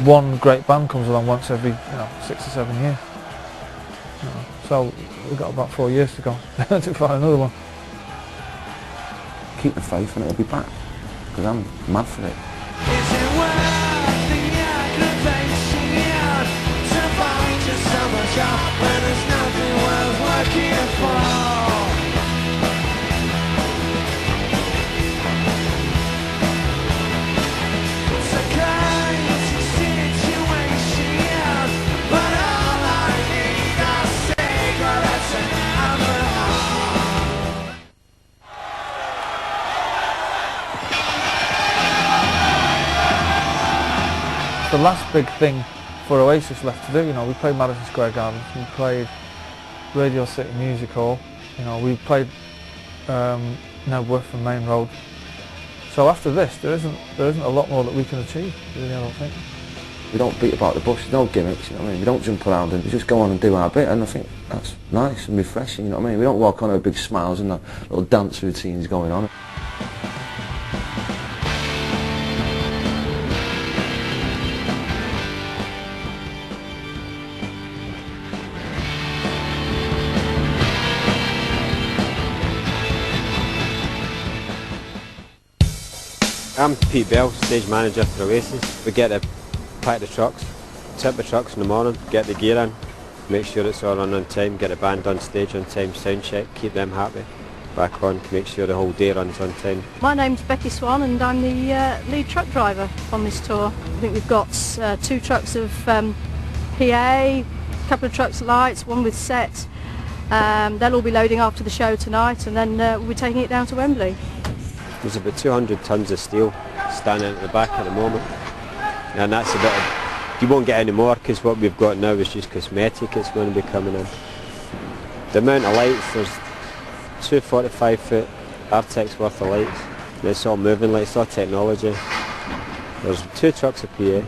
one great band comes along once every 6 or 7 years. So we've got about 4 years to go to find another one. Keep the faith and it'll be back, because I'm mad for it. Is it worth the aggravation to find yourself a job when there's nothing worth working for? It's a crazy situation, but all I need are cigarettes and alcohol. The last big thing for Oasis left to do, we played Madison Square Garden, we played Radio City Music Hall, we played Nebworth and Main Road. So after this, there isn't a lot more that we can achieve, really, I don't think. We don't beat about the bush, there's no gimmicks, you know what I mean? We don't jump around and we just go on and do our bit, and I think that's nice and refreshing, you know what I mean? We don't walk on with big smiles and little dance routines going on. I'm Pete Bell, stage manager for Oasis. We get to pack the trucks, tip the trucks in the morning, get the gear in, make sure it's all on time, get the band on stage on time, sound check, keep them happy, back on, make sure the whole day runs on time. My name's Becky Swan and I'm the lead truck driver on this tour. I think we've got 2 trucks of PA, a couple of trucks of lights, one with set. They'll all be loading after the show tonight, and then we'll be taking it down to Wembley. There's about 200 tonnes of steel standing at the back at the moment, and that's a bit of, you won't get any more because what we've got now is just cosmetic. It's going to be coming in. The amount of lights, there's 2 45-foot Artex worth of lights, and it's all moving lights, it's all technology. There's 2 trucks of PA,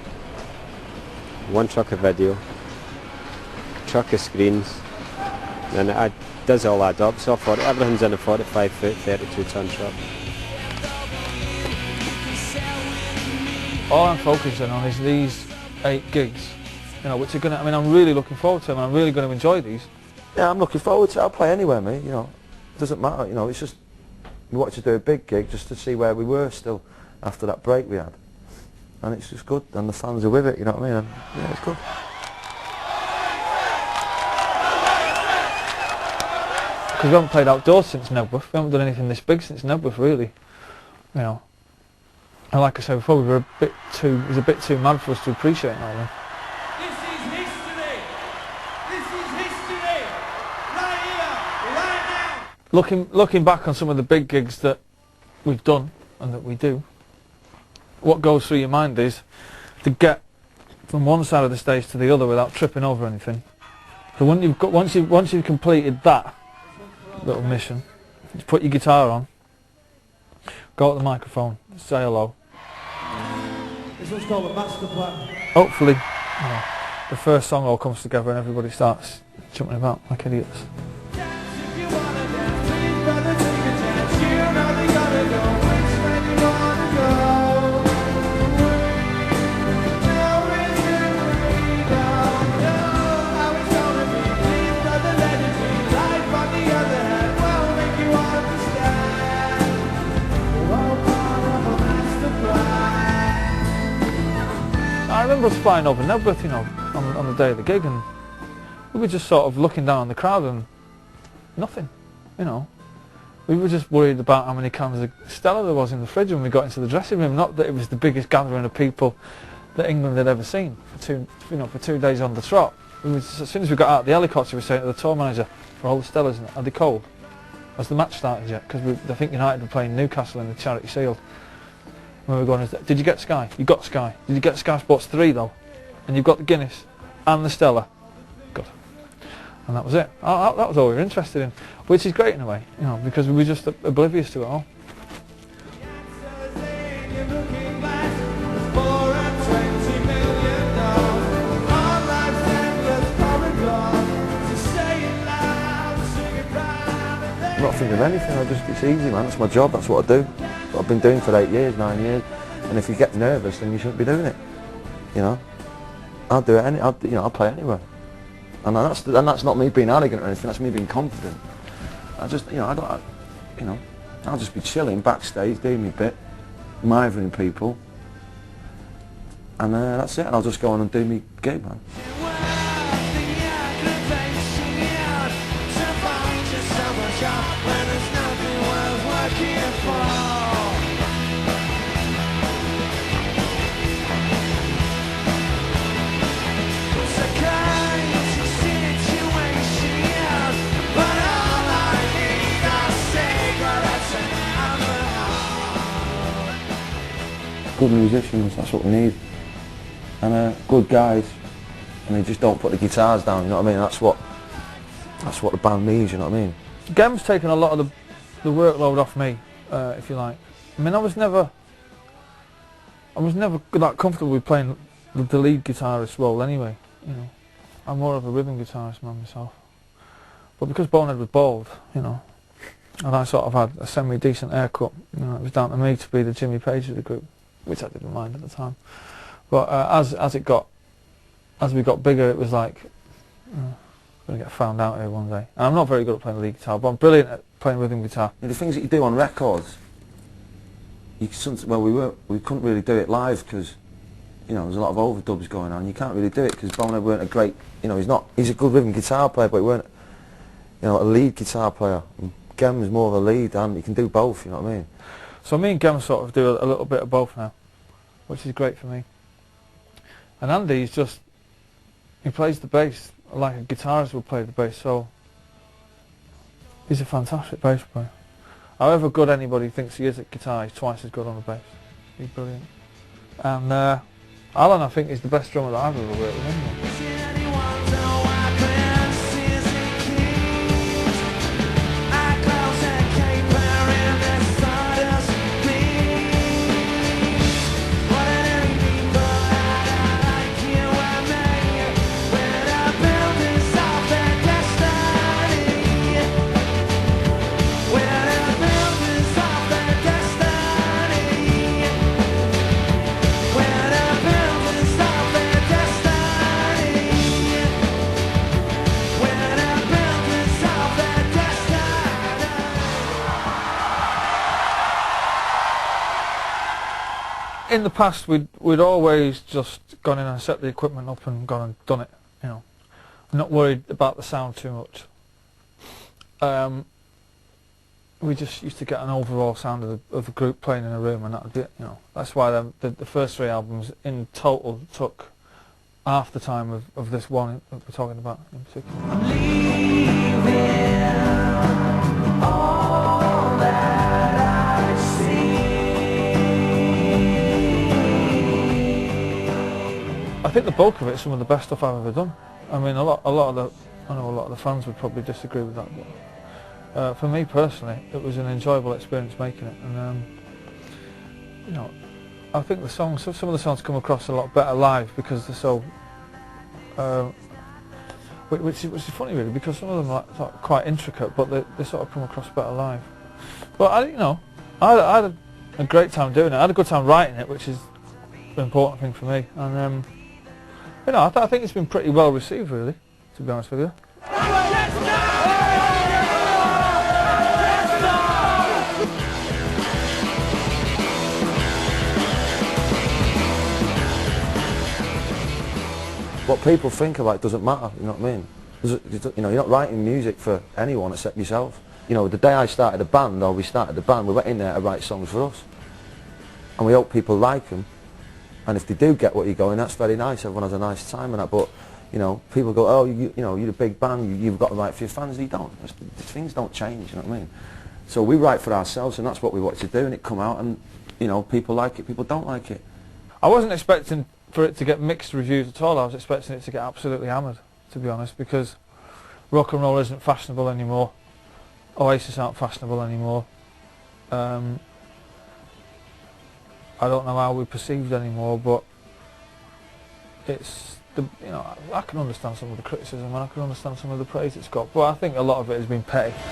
1 truck of video, a truck of screens, and it does all add up. So everything's in a 45-foot, 32-tonne truck. All I'm focusing on is these 8 gigs, which are I'm really looking forward to them, and I'm really going to enjoy these. Yeah, I'm looking forward to it. I'll play anywhere, mate, it doesn't matter, it's just, we wanted to do a big gig just to see where we were still after that break we had. And it's just good, and the fans are with it, you know what I mean, and yeah, it's good. Because we haven't played outdoors since Nebworth, we haven't done anything this big since Nebworth, really, And like I said before, it was a bit too mad for us to appreciate now then. This is history! This is history! Right here, right now! Looking back on some of the big gigs that we've done and that we do, what goes through your mind is to get from one side of the stage to the other without tripping over anything. So once you've completed that little mission, you put your guitar on, go to the microphone, say hello. This one's called the master plan. Hopefully, the first song all comes together and everybody starts jumping about like idiots. I remember us flying over Nebworth, on the day of the gig, and we were just sort of looking down on the crowd and nothing, We were just worried about how many cans of Stella there was in the fridge when we got into the dressing room, not that it was the biggest gathering of people that England had ever seen for 2 days on the trot. As soon as we got out of the helicopter, we were saying to the tour manager, for all the Stellas, are they cold? Has the match started yet? Because I think United were playing Newcastle in the Charity Shield. We were going, did you get Sky? You got Sky. Did you get Sky Sports 3 though? And you've got the Guinness and the Stella. Good. And that was it. That was all we were interested in, which is great in a way, because we were just oblivious to it all. I'm not thinking of anything, it's easy, man, that's my job, that's what I do. That's what I've been doing for 8 years, 9 years, and if you get nervous then you shouldn't be doing it, I'll do it. I'll play anywhere. And that's not me being arrogant or anything. That's me being confident. I'll just be chilling backstage, doing my bit, mithering people, and that's it. And I'll just go on and do my gig, man. Good musicians, that's what we need. And good guys, and they just don't put the guitars down, you know what I mean? That's what the band needs, you know what I mean? Gem's taken a lot of the workload off me, if you like. I mean, I was never that comfortable with playing the lead guitarist role anyway, you know. I'm more of a rhythm guitarist man myself. But because Bonehead was bald, you know, and I sort of had a semi-decent haircut, you know, it was down to me to be the Jimmy Page of the group, which I didn't mind at the time. But as we got bigger, it was like, I'm going to get found out here one day. And I'm not very good at playing lead guitar, but I'm brilliant at playing rhythm guitar. The things that you do on records, we couldn't really do it live because, you know, there's a lot of overdubs going on. You can't really do it because Bonehead weren't a great, you know, he's a good rhythm guitar player, but he weren't, you know, a lead guitar player. Gem is more of a lead, and he can do both, you know what I mean? So me and Gem sort of do a little bit of both now, which is great for me. And Andy's just, he plays the bass like a guitarist would play the bass, so he's a fantastic bass player. However good anybody thinks he is at guitar, he's twice as good on the bass. He's brilliant. And Alan, I think, is the best drummer that I've ever worked with anyway. In the past, we'd always just gone in and set the equipment up and gone and done it, you know. Not worried about the sound too much. We just used to get an overall sound of the group playing in a room, and that would be it, you know. That's why the first 3 albums in total took half the time of this one that we're talking about in particular. I'm leaving all that I see. I think the bulk of it is some of the best stuff I've ever done. I mean, I know a lot of the fans would probably disagree with that, but for me personally, it was an enjoyable experience making it, and you know, I think the songs, some of the songs come across a lot better live because they're so, which is funny really, because some of them are sort of quite intricate, but they sort of come across better live. But I had a great time doing it. I had a good time writing it, which is the important thing for me, and you know, I think it's been pretty well received really, to be honest with you. What people think about doesn't matter, you know what I mean? You know, you're not writing music for anyone except yourself. You know, the day I started the band, or we started the band, we went in there to write songs for us. And we hope people like them. And if they do get what you're going, that's very nice, everyone has a nice time and that, but, you know, people go, oh, you know, you're a big band, you've got to write for your fans. You don't. Things don't change, you know what I mean? So we write for ourselves, and that's what we want to do, and it come out, and, you know, people like it, people don't like it. I wasn't expecting for it to get mixed reviews at all. I was expecting it to get absolutely hammered, to be honest, because rock and roll isn't fashionable anymore. Oasis aren't fashionable anymore. I don't know how we're perceived anymore, but it's you know, I can understand some of the criticism and I can understand some of the praise it's got, but I think a lot of it has been petty.